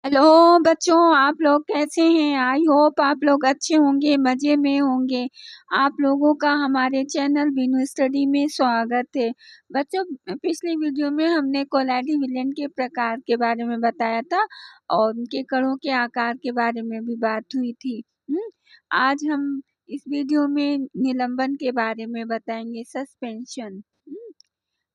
Hello बच्चों, आप लोग कैसे हैं? आई होप आप लोग अच्छे होंगे, मज़े में होंगे। आप लोगों का हमारे चैनल बिनू स्टडी में स्वागत है। बच्चों, पिछली वीडियो में हमने कोलाडी विलेन के प्रकार के बारे में बताया था और उनके कणों के आकार के बारे में भी बात हुई थी। आज हम इस वीडियो में निलंबन के बारे में बताएंगे, सस्पेंशन।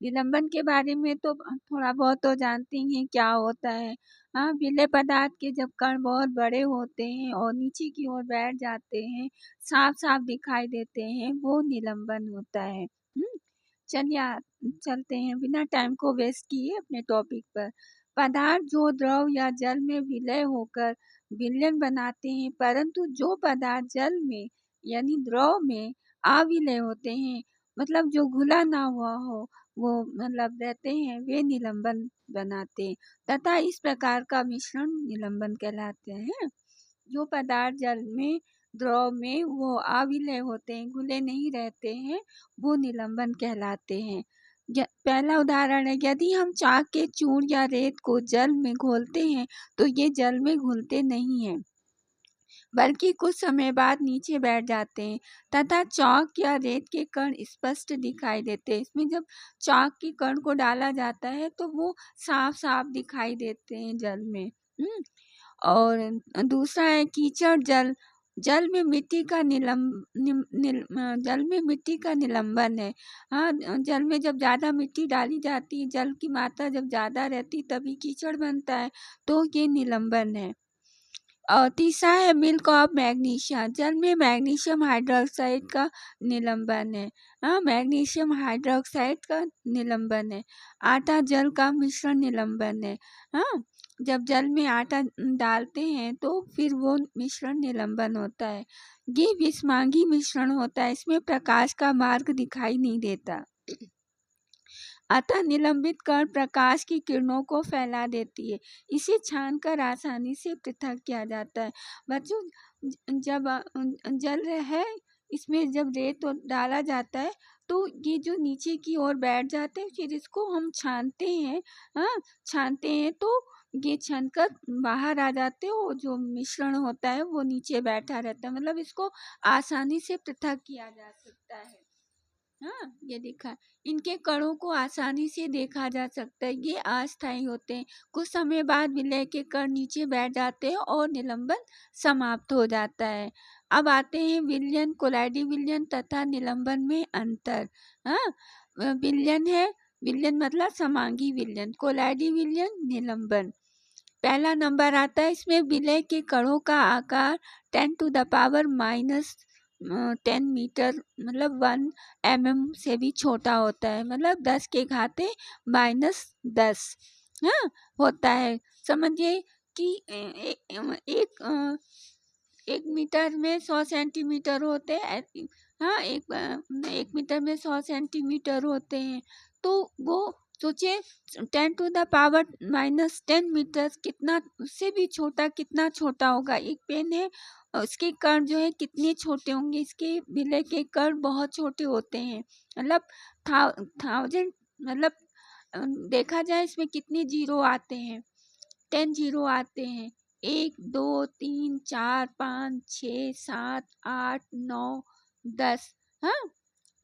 निलंबन के बारे में तो थोड़ा बहुत तो जानते ही हैं क्या होता है। हाँ, विलेय पदार्थ के जब कण बहुत बड़े होते हैं और नीचे की ओर बैठ जाते हैं, साफ-साफ दिखाई देते हैं, वो निलंबन होता है। चलिए चलते हैं बिना टाइम को वेस्ट किए अपने टॉपिक पर। पदार्थ जो द्रव या जल में विलय होकर विलयन बनाते हैं, परंतु जो पदार्थ जल में यानी द्रव में अविलय होते हैं, मतलब जो घुला ना हुआ हो, वो मतलब रहते हैं, वे निलंबन बनाते हैं तथा इस प्रकार का मिश्रण निलंबन कहलाते हैं। जो पदार्थ जल में द्रव में वो अविलय होते हैं, घुले नहीं रहते हैं, वो निलंबन कहलाते हैं। पहला उदाहरण है, यदि हम चाक के चूर्ण या रेत को जल में घोलते हैं तो ये जल में घुलते नहीं हैं, बल्कि कुछ समय बाद नीचे बैठ जाते हैं तथा चौक या रेत के कण स्पष्ट दिखाई देते हैं। इसमें जब चौक के कण को डाला जाता है तो वो साफ-साफ दिखाई देते हैं जल में। और दूसरा है कीचड़ जल। जल में मिट्टी का जल में मिट्टी का निलंबन है। हाँ, जल में जब ज़्यादा मिट्टी डाली जाती है, जल की मात्रा जब ज़्यादा रहती तभी कीचड़ बनता है, तो ये निलंबन है। और तीसरा है मिल्क ऑफ मैग्नीशिया। जल में मैग्नीशियम हाइड्रोक्साइड का निलंबन है। हाँ, मैग्नीशियम हाइड्रोक्साइड का निलंबन है। आटा जल का मिश्रण निलंबन है। हाँ, जब जल में आटा डालते हैं तो फिर वो मिश्रण निलंबन होता है। ये विषमांगी मिश्रण होता है, इसमें प्रकाश का मार्ग दिखाई नहीं देता, अतः निलंबित कण प्रकाश की किरणों को फैला देती है। इसे छानकर आसानी से पृथक किया जाता है। बच्चों, जब जल है, इसमें जब रेत डाला जाता है तो ये जो नीचे की ओर बैठ जाते हैं, फिर इसको हम छानते हैं। हाँ, छानते हैं तो ये छनकर बाहर आ जाते हैं और जो मिश्रण होता है वो नीचे बैठा रहता है, मतलब इसको आसानी से पृथक किया जा सकता है। हाँ, ये देखा, इनके कणों को आसानी से देखा जा सकता है। ये अस्थायी होते हैं, कुछ समय बाद विलय के कण नीचे बैठ जाते हैं और निलंबन समाप्त हो जाता है। अब आते हैं विलयन, कोलाइडी विलयन तथा निलंबन में अंतर। हाँ, विलयन है, विलयन मतलब समांगी विलयन, कोलाइडी विलयन, निलंबन। पहला नंबर आता है, इसमें विलय के कणों का आकार 10⁻⁻10 मीटर मतलब 1 mm से भी छोटा होता है, मतलब 10 के घाते -10 हाँ होता है। समझिए कि एक मीटर में 100 सेंटीमीटर होते हैं। हाँ, एक मीटर में 100 सेंटीमीटर होते हैं, तो वो सोचिए 10⁻⁻10 मीटर कितना, उससे भी छोटा, कितना छोटा होगा। एक पेन है, उसके कण जो है कितने छोटे होंगे, इसके विलय के कण बहुत छोटे होते हैं, मतलब 1000 मतलब देखा जाए इसमें कितने जीरो आते हैं, 10 जीरो आते हैं। 1 2 3 4 5 6 7 8 9 10, हाँ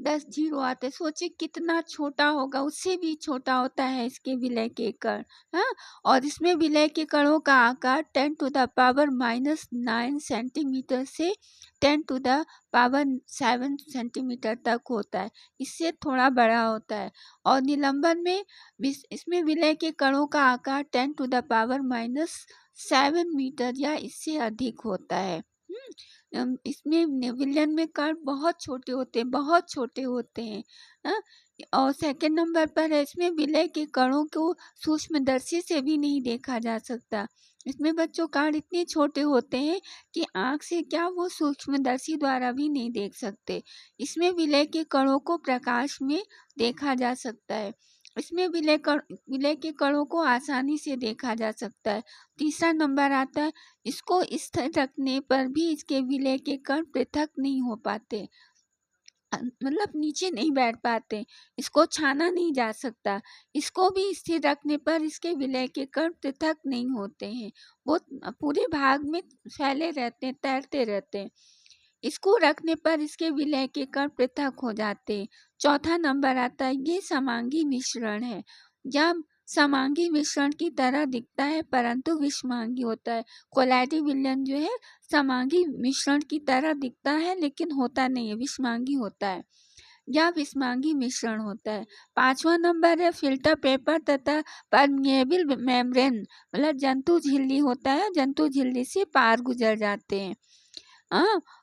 10 जीरो आते हैं। सोचिए कितना छोटा होगा, उससे भी छोटा होता है इसके विलय के कण। हाँ, और इसमें विलय के कणों का आकार 10⁻⁻9 सेंटीमीटर से 10⁻7 सेंटीमीटर तक होता है, इससे थोड़ा बड़ा होता है। और निलंबन में इसमें विलय के कणों का आकार 10⁻7 मीटर या इससे अधिक होता है। इसमें विलयन में कण बहुत छोटे होते हैं, बहुत छोटे होते हैं। हाँ, और सेकंड नंबर पर है, इसमें विलय के कणों को सूक्ष्मदर्शी से भी नहीं देखा जा सकता। इसमें बच्चों कण इतने छोटे होते हैं कि आँख से क्या वो सूक्ष्मदर्शी द्वारा भी नहीं देख सकते। इसमें विलय के कणों को प्रकाश में देखा जा सकता है। इसमें विलय के कणों को आसानी से देखा जा सकता है। तीसरा नंबर आता है, इसको स्थिर रखने पर भी इसके विलय के कण पृथक नहीं हो पाते। मतलब नीचे नहीं बैठ पाते, इसको छाना नहीं जा सकता। इसको भी स्थिर रखने पर इसके विलय के कण पृथक नहीं होते हैं, वो पूरे भाग में फैले रहते हैं, तैरते रहते हैं। इसको रखने पर इसके विलय के कण पृथक हो जाते। चौथा नंबर आता है, ये समांगी मिश्रण है। जब समांगी मिश्रण की तरह दिखता है परंतु विषमांगी होता है। कोलैटी विलयन जो है समांगी मिश्रण की तरह दिखता है लेकिन होता नहीं है, विषमांगी होता है या विषमांगी मिश्रण होता है। पांचवा नंबर है, फिल्टर पेपर तथा परमिएबल मेम्ब्रेन, मतलब जंतु झिल्ली होता है, जंतु झिल्ली से पार गुजर जाते हैं।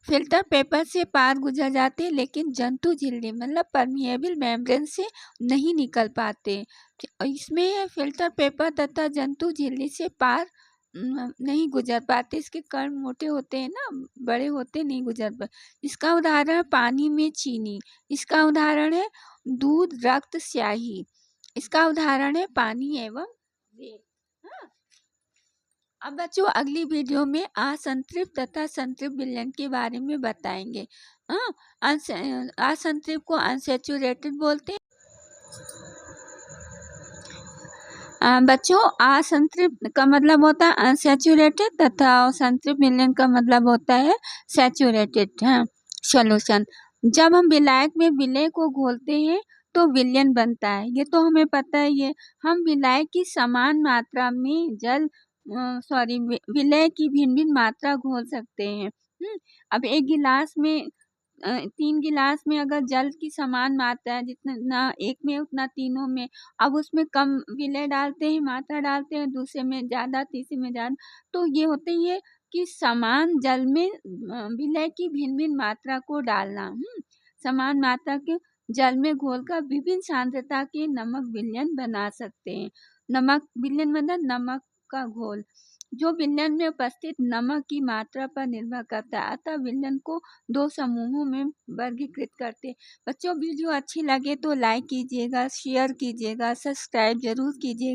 फिल्टर पेपर से पार गुजर जाते हैं लेकिन जंतु झिल्ली मतलब परमिएबल मेम्ब्रेन से नहीं निकल पाते। इसमें फिल्टर पेपर तथा जंतु झिल्ली से पार नहीं गुजर पाते, इसके कण मोटे होते हैं ना, बड़े होते नहीं गुजर पाते। इसका उदाहरण पानी में चीनी, इसका उदाहरण है दूध, रक्त, स्याही, इसका उदाहरण है पानी एवं रेत। हाँ। अब बच्चों अगली वीडियो में असंतृप्त तथा संतृप्त विलयन के बारे में बताएंगे। असंतृप्त को अनसैचुरेटेड बोलते हैं। बच्चों असंतृप्त का मतलब होता है अनसैचुरेटेड तथा संतृप्त विलयन का मतलब होता है सैचुरेटेड सॉल्यूशन। जब हम विलायक में विलय को घोलते हैं तो विलयन बनता है, ये तो हमें पता है। ये हम विलायक की समान मात्रा में विलय की भिन्न भिन्न मात्रा घोल सकते हैं। अब एक गिलास में 3 गिलास में अगर जल की समान मात्रा है, जितना एक में उतना तीनों में, अब उसमें कम विलय डालते हैं, मात्रा डालते हैं, दूसरे में ज़्यादा, तीसरे में ज़्यादा, तो ये होते ही है कि समान जल में विलय की भिन्न भिन्न मात्रा को डालना। समान मात्रा के जल में घोलकर विभिन्न सांद्रता के नमक विलयन बना सकते हैं। नमक विलयन मतलब नमक का घोल जो विलयन में उपस्थित नमक की मात्रा पर निर्भर करता है, अतः विलयन को 2 समूहों में वर्गीकृत करते हैं। बच्चों वीडियो अच्छी लगे तो लाइक कीजिएगा, शेयर कीजिएगा, सब्सक्राइब जरूर कीजिएगा।